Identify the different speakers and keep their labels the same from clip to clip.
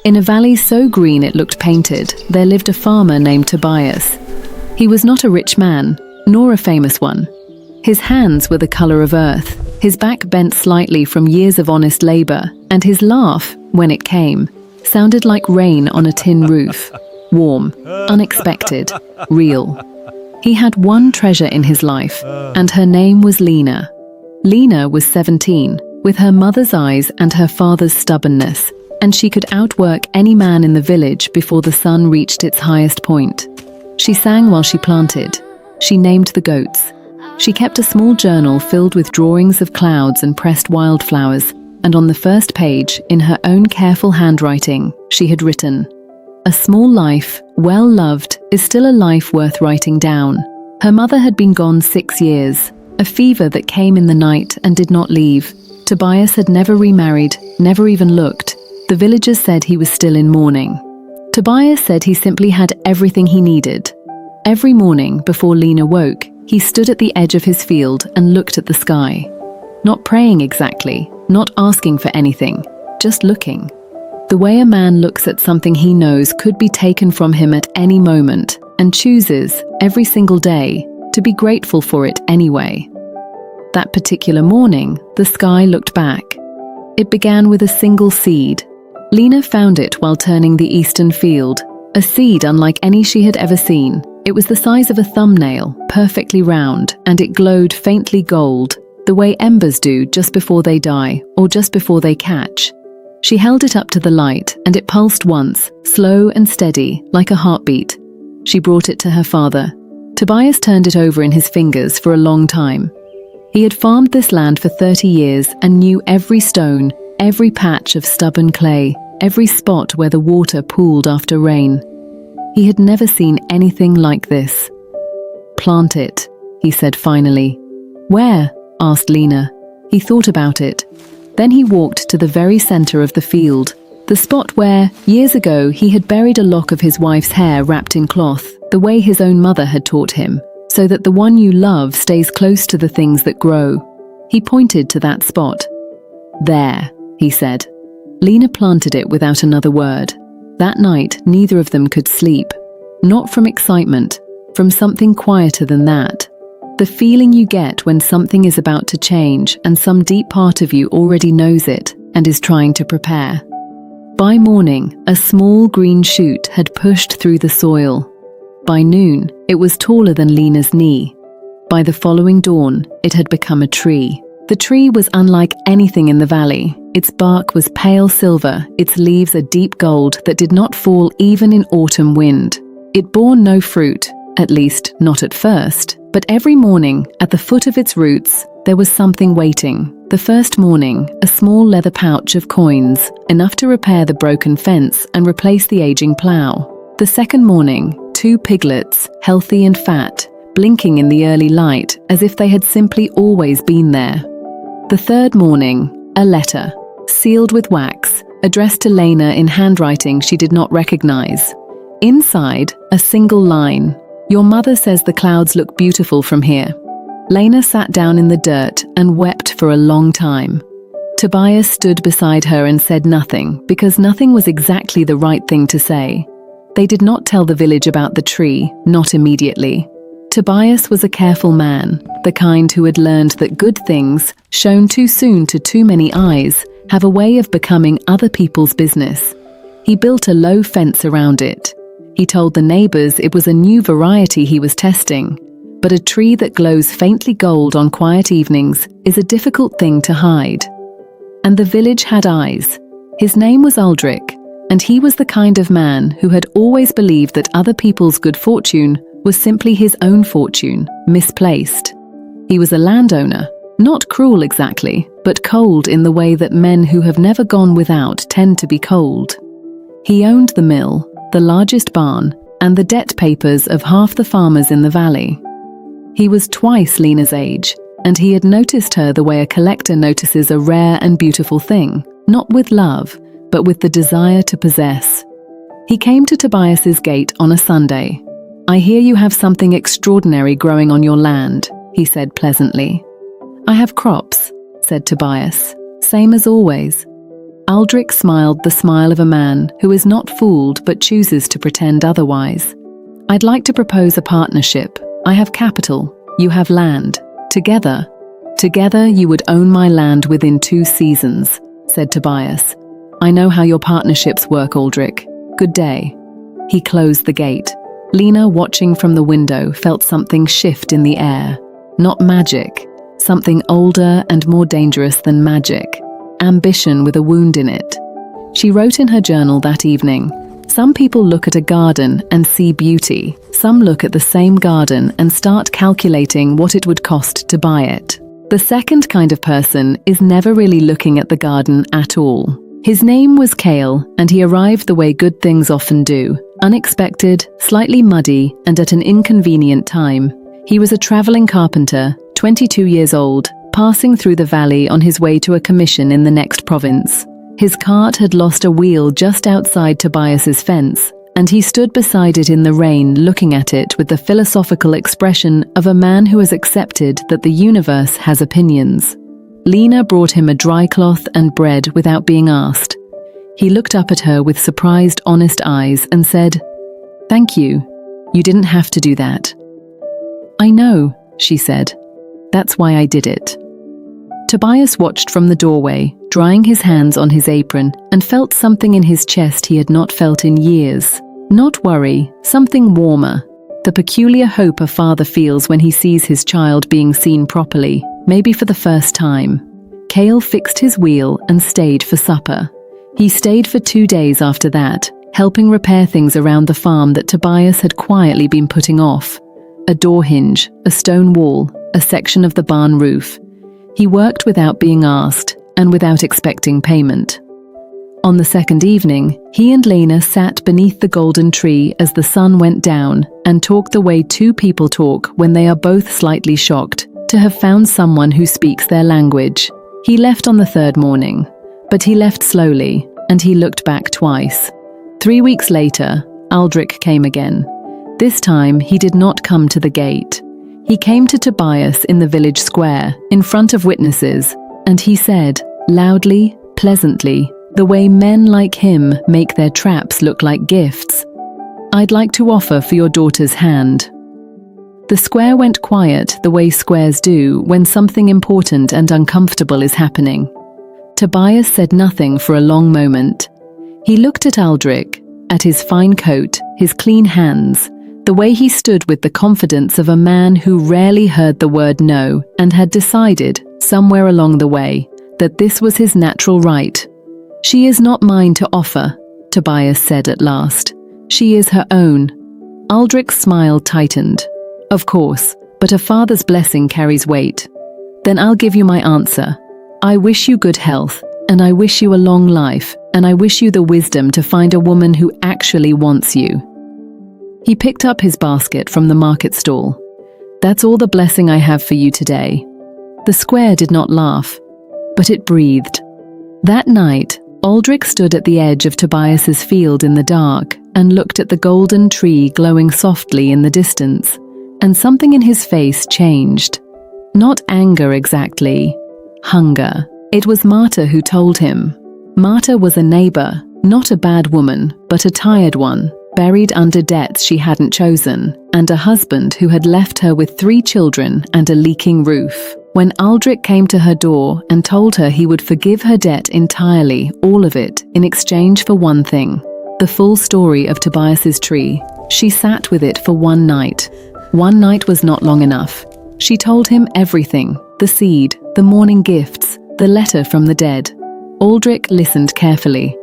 Speaker 1: In a valley so green it looked painted, there lived a farmer named Tobias. He was not a rich man, nor a famous one. His hands were the color of earth, his back bent slightly from years of honest labor, and his laugh, when it came, sounded like rain on a tin roof. Warm, unexpected, real. He had one treasure in his life, and her name was Lena. Lena was 17, with her mother's eyes and her father's stubbornness, and she could outwork any man in the village before the sun reached its highest point. She sang while she planted. She named the goats. She kept a small journal filled with drawings of clouds and pressed wildflowers, and on the first page, in her own careful handwriting, she had written, "A small life, well loved, is still a life worth writing down." Her mother had been gone 6 years, a fever that came in the night and did not leave. Tobias had never remarried, never even looked. The villagers said he was still in mourning. Tobias said he simply had everything he needed. Every morning, before Lena woke, he stood at the edge of his field and looked at the sky. Not praying exactly, not asking for anything, just looking. The way a man looks at something he knows could be taken from him at any moment, and chooses, every single day, to be grateful for it anyway. That particular morning, the sky looked back. It began with a single seed. Lena found it while turning the eastern field, a seed unlike any she had ever seen. It was the size of a thumbnail, perfectly round, and it glowed faintly gold, the way embers do just before they die, or just before they catch. She held it up to the light, and it pulsed once, slow and steady, like a heartbeat. She brought it to her father. Tobias turned it over in his fingers for a long time. He had farmed this land for 30 years and knew every stone, every patch of stubborn clay, every spot where the water pooled after rain. He had never seen anything like this. "Plant it," he said finally. "Where?" asked Lena. He thought about it. Then he walked to the very center of the field, the spot where, years ago, he had buried a lock of his wife's hair wrapped in cloth, the way his own mother had taught him, so that the one you love stays close to the things that grow. He pointed to that spot. "There," he said. Lena planted it without another word. That night, neither of them could sleep. Not from excitement, from something quieter than that. The feeling you get when something is about to change and some deep part of you already knows it and is trying to prepare. By morning, a small green shoot had pushed through the soil. By noon, it was taller than Lena's knee. By the following dawn, it had become a tree. The tree was unlike anything in the valley. Its bark was pale silver, its leaves a deep gold that did not fall even in autumn wind. It bore no fruit, at least not at first, but every morning, at the foot of its roots, there was something waiting. The first morning, a small leather pouch of coins, enough to repair the broken fence and replace the aging plough. The second morning, 2 piglets, healthy and fat, blinking in the early light as if they had simply always been there. The third morning, a letter, sealed with wax, addressed to Lena in handwriting she did not recognize. Inside, a single line, "Your mother says the clouds look beautiful from here." Lena sat down in the dirt and wept for a long time. Tobias stood beside her and said nothing, because nothing was exactly the right thing to say. They did not tell the village about the tree, not immediately. Tobias was a careful man, the kind who had learned that good things, shown too soon to too many eyes, have a way of becoming other people's business. He built a low fence around it. He told the neighbors it was a new variety he was testing, but a tree that glows faintly gold on quiet evenings is a difficult thing to hide. And the village had eyes. His name was Aldric, and he was the kind of man who had always believed that other people's good fortune was simply his own fortune, misplaced. He was a landowner, not cruel exactly, but cold in the way that men who have never gone without tend to be cold. He owned the mill, the largest barn, and the debt papers of half the farmers in the valley. He was twice Lena's age, and he had noticed her the way a collector notices a rare and beautiful thing, not with love, but with the desire to possess. He came to Tobias's gate on a Sunday. "I hear you have something extraordinary growing on your land," he said pleasantly. "I have crops," said Tobias, "same as always." Aldric smiled the smile of a man who is not fooled but chooses to pretend otherwise. "I'd like to propose a partnership. I have capital, you have land. Together you would own my land within 2 seasons," said Tobias. "I know how your partnerships work, Aldric. Good day." He closed the gate. Lena, watching from the window, felt something shift in the air. Not magic, something older and more dangerous than magic. Ambition with a wound in it. She wrote in her journal that evening, "Some people look at a garden and see beauty. Some look at the same garden and start calculating what it would cost to buy it. The second kind of person is never really looking at the garden at all." His name was Kale, and he arrived the way good things often do, unexpected, slightly muddy, and at an inconvenient time. He was a traveling carpenter, 22 years old, passing through the valley on his way to a commission in the next province. His cart had lost a wheel just outside Tobias's fence, and he stood beside it in the rain looking at it with the philosophical expression of a man who has accepted that the universe has opinions. Lena brought him a dry cloth and bread without being asked. He looked up at her with surprised, honest eyes and said, "Thank you. You didn't have to do that." "I know," she said. "That's why I did it." Tobias watched from the doorway, drying his hands on his apron, and felt something in his chest he had not felt in years. Not worry, something warmer. The peculiar hope a father feels when he sees his child being seen properly, maybe for the first time. Kale fixed his wheel and stayed for supper. He stayed for 2 days after that, helping repair things around the farm that Tobias had quietly been putting off. A door hinge, a stone wall, a section of the barn roof. He worked without being asked, and without expecting payment. On the second evening, he and Lena sat beneath the golden tree as the sun went down and talked the way 2 people talk when they are both slightly shocked to have found someone who speaks their language. He left on the 3rd morning, but he left slowly, and he looked back twice. 3 weeks later, Aldric came again. This time, he did not come to the gate. He came to Tobias in the village square, in front of witnesses, and he said, loudly, pleasantly, the way men like him make their traps look like gifts, "I'd like to offer for your daughter's hand." The square went quiet the way squares do when something important and uncomfortable is happening. Tobias said nothing for a long moment. He looked at Aldric, at his fine coat, his clean hands, the way he stood with the confidence of a man who rarely heard the word no and had decided, somewhere along the way, that this was his natural right. "She is not mine to offer," Tobias said at last. "She is her own." Aldric's smile tightened. "Of course, but a father's blessing carries weight." "Then I'll give you my answer. I wish you good health, and I wish you a long life, and I wish you the wisdom to find a woman who actually wants you." He picked up his basket from the market stall. "That's all the blessing I have for you today." The square did not laugh, but it breathed. That night, Aldric stood at the edge of Tobias's field in the dark and looked at the golden tree glowing softly in the distance, and something in his face changed. Not anger exactly, hunger. It was Marta who told him. Marta was a neighbor, not a bad woman, but a tired one, buried under debts she hadn't chosen, and a husband who had left her with 3 children and a leaking roof. When Aldric came to her door and told her he would forgive her debt entirely, all of it, in exchange for one thing, the full story of Tobias's tree, she sat with it for one night. One night was not long enough. She told him everything, the seed, the morning gifts, the letter from the dead. Aldric listened carefully.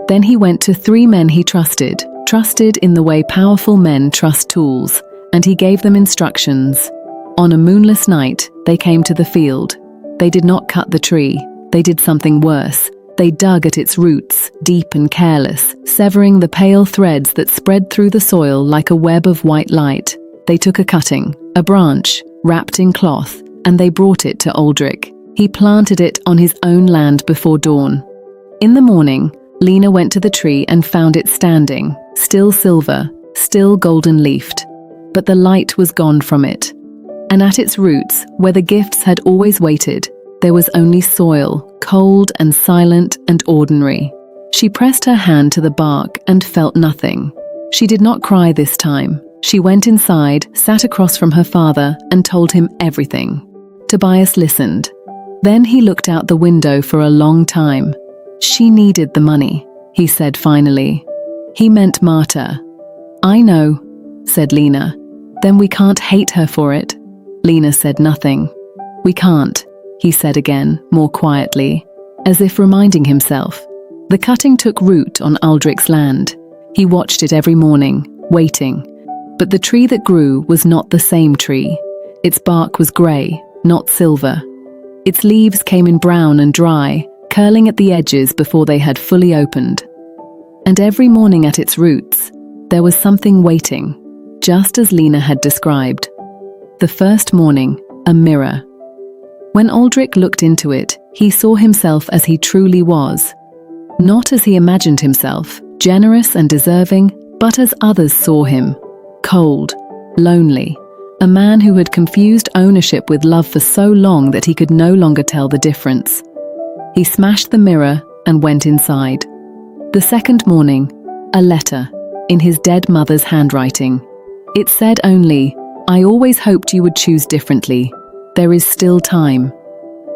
Speaker 1: Then he went to 3 men he trusted in the way powerful men trust tools, and he gave them instructions. On a moonless night, they came to the field. They did not cut the tree. They did something worse. They dug at its roots, deep and careless, severing the pale threads that spread through the soil like a web of white light. They took a cutting, a branch, wrapped in cloth, and they brought it to Aldric. He planted it on his own land before dawn. In the morning, Lena went to the tree and found it standing, still silver, still golden-leafed. But the light was gone from it. And at its roots, where the gifts had always waited, there was only soil, cold and silent and ordinary. She pressed her hand to the bark and felt nothing. She did not cry this time. She went inside, sat across from her father, and told him everything. Tobias listened. Then he looked out the window for a long time. She needed the money, he said finally. He meant Marta. I know, said Lena. Then we can't hate her for it. Lena said nothing. We can't, he said again, more quietly, as if reminding himself. The cutting took root on Aldric's land. He watched it every morning, waiting. But the tree that grew was not the same tree. Its bark was grey, not silver. Its leaves came in brown and dry, curling at the edges before they had fully opened. And every morning at its roots, there was something waiting, just as Lena had described. The first morning, a mirror. When Aldric looked into it, he saw himself as he truly was. Not as he imagined himself, generous and deserving, but as others saw him. Cold, lonely, a man who had confused ownership with love for so long that he could no longer tell the difference. He smashed the mirror and went inside. The second morning, a letter, in his dead mother's handwriting. It said only, I always hoped you would choose differently. There is still time.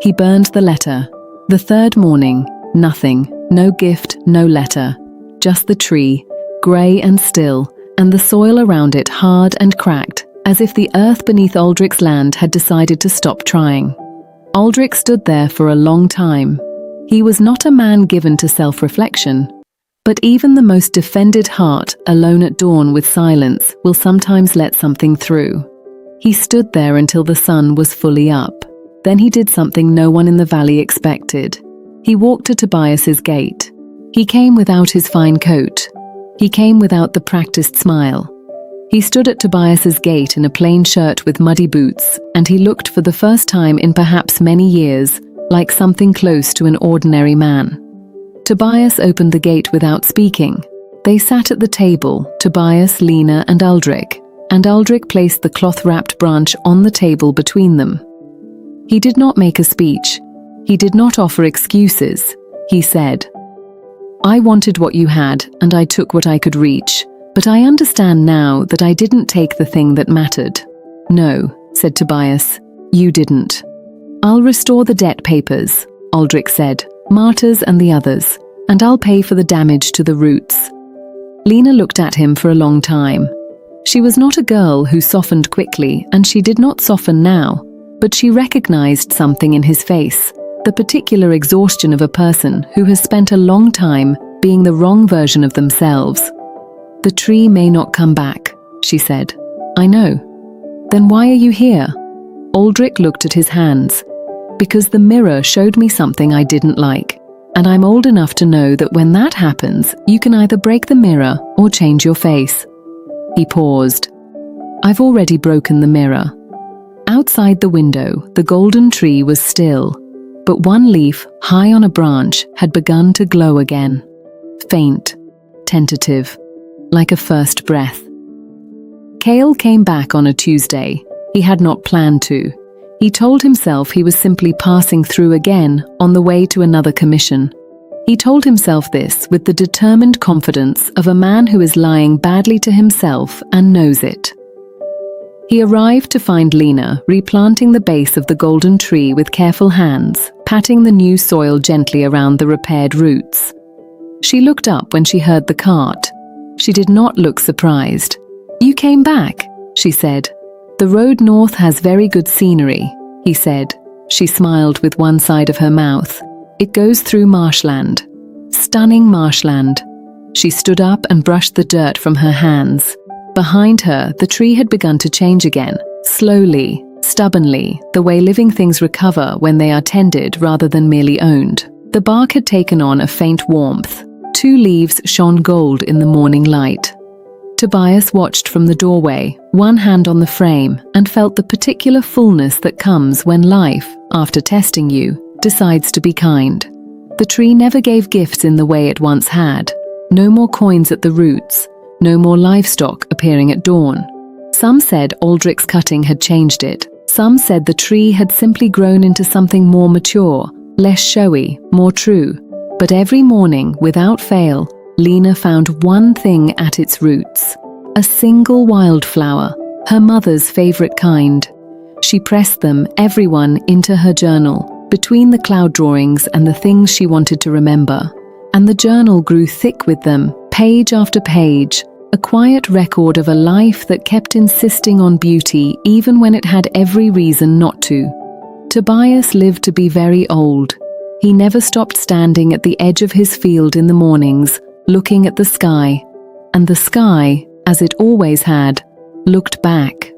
Speaker 1: He burned the letter. The third morning, nothing, no gift, no letter. Just the tree, grey and still, and the soil around it hard and cracked, as if the earth beneath Aldric's land had decided to stop trying. Aldric stood there for a long time. He was not a man given to self-reflection, but even the most defended heart, alone at dawn with silence, will sometimes let something through. He stood there until the sun was fully up. Then he did something no one in the valley expected. He walked to Tobias's gate. He came without his fine coat. He came without the practiced smile. He stood at Tobias's gate in a plain shirt with muddy boots, and he looked for the first time in perhaps many years like something close to an ordinary man. Tobias opened the gate without speaking. They sat at the table, Tobias, Lena, and Aldric placed the cloth-wrapped branch on the table between them. He did not make a speech. He did not offer excuses. He said, I wanted what you had, and I took what I could reach, but I understand now that I didn't take the thing that mattered. No, said Tobias, you didn't. I'll restore the debt papers, Aldric said, Marta's and the others, and I'll pay for the damage to the roots. Lena looked at him for a long time. She was not a girl who softened quickly, and she did not soften now, but she recognized something in his face, the particular exhaustion of a person who has spent a long time being the wrong version of themselves. The tree may not come back, she said. I know. Then why are you here? Aldric looked at his hands. Because the mirror showed me something I didn't like, and I'm old enough to know that when that happens, you can either break the mirror or change your face. He paused. I've already broken the mirror. Outside the window, the golden tree was still, but one leaf, high on a branch, had begun to glow again. Faint, tentative, like a first breath. Cale came back on a Tuesday. He had not planned to. He told himself he was simply passing through again on the way to another commission. He told himself this with the determined confidence of a man who is lying badly to himself and knows it. He arrived to find Lena replanting the base of the golden tree with careful hands, patting the new soil gently around the repaired roots. She looked up when she heard the cart. She did not look surprised. You came back, she said. The road north has very good scenery, he said. She smiled with one side of her mouth. It goes through marshland. Stunning marshland. She stood up and brushed the dirt from her hands. Behind her, the tree had begun to change again, slowly, stubbornly, the way living things recover when they are tended rather than merely owned. The bark had taken on a faint warmth. 2 leaves shone gold in the morning light. Tobias watched from the doorway, one hand on the frame, and felt the particular fullness that comes when life, after testing you, decides to be kind. The tree never gave gifts in the way it once had. No more coins at the roots, no more livestock appearing at dawn. Some said Aldric's cutting had changed it. Some said the tree had simply grown into something more mature, less showy, more true. But every morning, without fail, Lena found one thing at its roots. A single wildflower, her mother's favorite kind. She pressed them, everyone, into her journal, between the cloud drawings and the things she wanted to remember. And the journal grew thick with them, page after page, a quiet record of a life that kept insisting on beauty even when it had every reason not to. Tobias lived to be very old. He never stopped standing at the edge of his field in the mornings, looking at the sky. And the sky, as it always had, looked back,